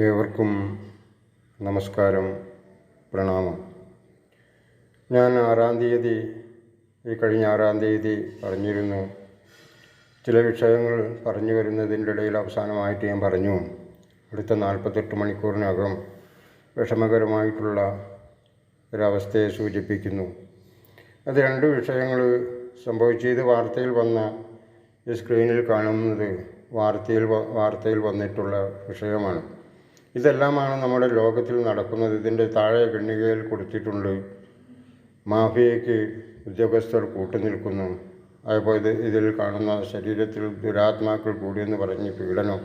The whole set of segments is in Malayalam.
ഏവർക്കും നമസ്കാരം, പ്രണാമം. ഞാൻ കഴിഞ്ഞ 6-ാം തീയതി പറഞ്ഞിരുന്നു. ചില വിഷയങ്ങൾ പറഞ്ഞു വരുന്നതിൻ്റെ ഇടയിൽ അവസാനമായിട്ട് ഞാൻ പറഞ്ഞു, അടുത്ത 48 മണിക്കൂറിനകം വിഷമകരമായിട്ടുള്ള ഒരവസ്ഥയെ സൂചിപ്പിക്കുന്നു. അത് 2 വിഷയങ്ങൾ സംഭവിച്ചു. ഇത് വാർത്തയിൽ വന്ന ഈ സ്ക്രീനിൽ കാണുന്നത് വാർത്തയിൽ വന്നിട്ടുള്ള വിഷയമാണ്. ഇതെല്ലാമാണ് നമ്മുടെ ലോകത്തിൽ നടക്കുന്നത്. ഇതിൻ്റെ താഴെ ഖണ്ഡികയിൽ കൊടുത്തിട്ടുണ്ട്, മാഫിയയ്ക്ക് ഉദ്യോഗസ്ഥർ കൂട്ടുനിൽക്കുന്നു. അതുപോലെ ഇതിൽ കാണുന്ന ശരീരത്തിൽ ദുരാത്മാക്കൾ കൂടിയെന്ന് പറഞ്ഞ് പീഡനം,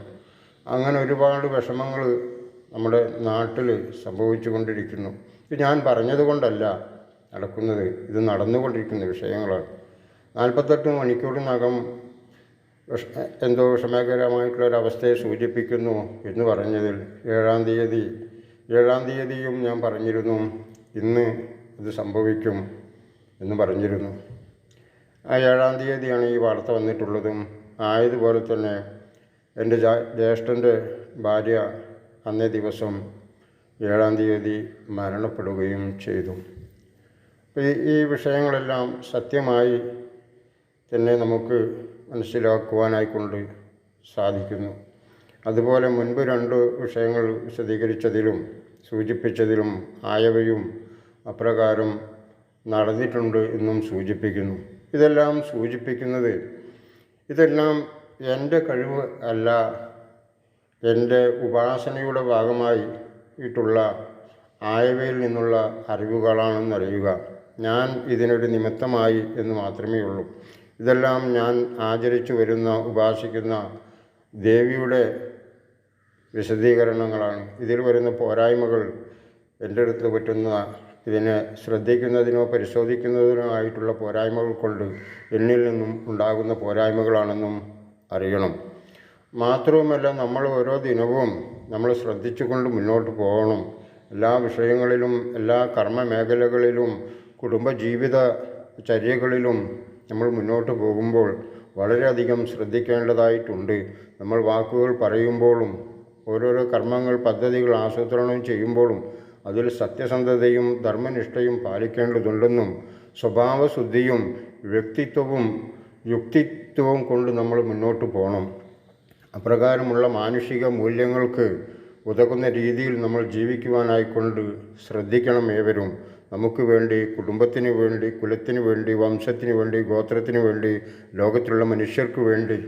അങ്ങനെ ഒരുപാട് വിഷമങ്ങൾ നമ്മുടെ നാട്ടിൽ സംഭവിച്ചു കൊണ്ടിരിക്കുന്നു. ഇത് ഞാൻ പറഞ്ഞതുകൊണ്ടല്ല നടക്കുന്നത്, ഇത് നടന്നുകൊണ്ടിരിക്കുന്ന വിഷയങ്ങളാണ്. 48 മണിക്കൂറിനകം എന്തോ വിഷമകരമായിട്ടുള്ളൊരവസ്ഥയെ സൂചിപ്പിക്കുന്നു എന്ന് പറഞ്ഞതിൽ 7-ാം തീയതിയും ഞാൻ പറഞ്ഞിരുന്നു, ഇന്ന് ഇത് സംഭവിക്കും എന്ന് പറഞ്ഞിരുന്നു. ആ 7-ാം തീയതിയാണ് ഈ വാർത്ത വന്നിട്ടുള്ളതും. ആയതുപോലെ തന്നെ എൻ്റെ ജ്യേഷ്ഠൻ്റെ ഭാര്യ അന്നേ ദിവസം 7-ാം തീയതി മരണപ്പെടുകയും ചെയ്തു. ഈ വിഷയങ്ങളെല്ലാം സത്യമായി തന്നെ നമുക്ക് മനസ്സിലാക്കുവാനായിക്കൊണ്ട് സാധിക്കുന്നു. അതുപോലെ മുൻപ് 2 വിഷയങ്ങൾ വിശദീകരിച്ചതിലും സൂചിപ്പിച്ചതിലും ആയവയും അപ്രകാരം നടന്നിട്ടുണ്ട് എന്നും സൂചിപ്പിക്കുന്നു. ഇതെല്ലാം സൂചിപ്പിക്കുന്നത്, ഇതെല്ലാം എൻ്റെ കഴിവ് അല്ല, എൻ്റെ ഉപാസനയുടെ ഭാഗമായിട്ടുള്ള ആയവയിൽ നിന്നുള്ള അറിവുകളാണെന്നറിയുക. ഞാൻ ഇതിനൊരു നിമിത്തമായി എന്ന് മാത്രമേ ഉള്ളൂ. ഇതെല്ലാം ഞാൻ ആചരിച്ചു വരുന്ന, ഉപാസിക്കുന്ന ദേവിയുടെ വിശദീകരണങ്ങളാണ്. ഇതിൽ വരുന്ന പോരായ്മകൾ എൻ്റെ അടുത്ത് പറ്റുന്ന, ഇതിനെ ശ്രദ്ധിക്കുന്നതിനോ പരിശോധിക്കുന്നതിനോ ആയിട്ടുള്ള പോരായ്മകൾ കൊണ്ട് എന്നിൽ നിന്നും ഉണ്ടാകുന്ന പോരായ്മകളാണെന്നും അറിയണം. മാത്രവുമല്ല, നമ്മൾ ഓരോ ദിനവും നമ്മൾ ശ്രദ്ധിച്ചുകൊണ്ട് മുന്നോട്ട് പോകണം. എല്ലാ വിഷയങ്ങളിലും, എല്ലാ കർമ്മ മേഖലകളിലും, കുടുംബജീവിത ചര്യകളിലും നമ്മൾ മുന്നോട്ട് പോകുമ്പോൾ വളരെയധികം ശ്രദ്ധിക്കേണ്ടതായിട്ടുണ്ട്. നമ്മൾ വാക്കുകൾ പറയുമ്പോഴും ഓരോരോ കർമ്മങ്ങൾ, പദ്ധതികൾ ആസൂത്രണം ചെയ്യുമ്പോഴും അതിൽ സത്യസന്ധതയും ധർമ്മനിഷ്ഠയും പാലിക്കേണ്ടതുണ്ടെന്നും സ്വഭാവശുദ്ധിയും വ്യക്തിത്വവും യുക്തിത്വവും കൊണ്ട് നമ്മൾ മുന്നോട്ട് പോകണം. അപ്രകാരമുള്ള മാനുഷിക മൂല്യങ്ങൾക്ക് ഉതകുന്ന രീതിയിൽ നമ്മൾ ജീവിക്കുവാനായിക്കൊണ്ട് ശ്രദ്ധിക്കണം ഏവരും. നമുക്ക് വേണ്ടി, കുടുംബത്തിന് വേണ്ടി, കുലത്തിന് വേണ്ടി, വംശത്തിന് വേണ്ടി, ഗോത്രത്തിന് വേണ്ടി, ലോകത്തിലുള്ള മനുഷ്യർക്ക് വേണ്ടി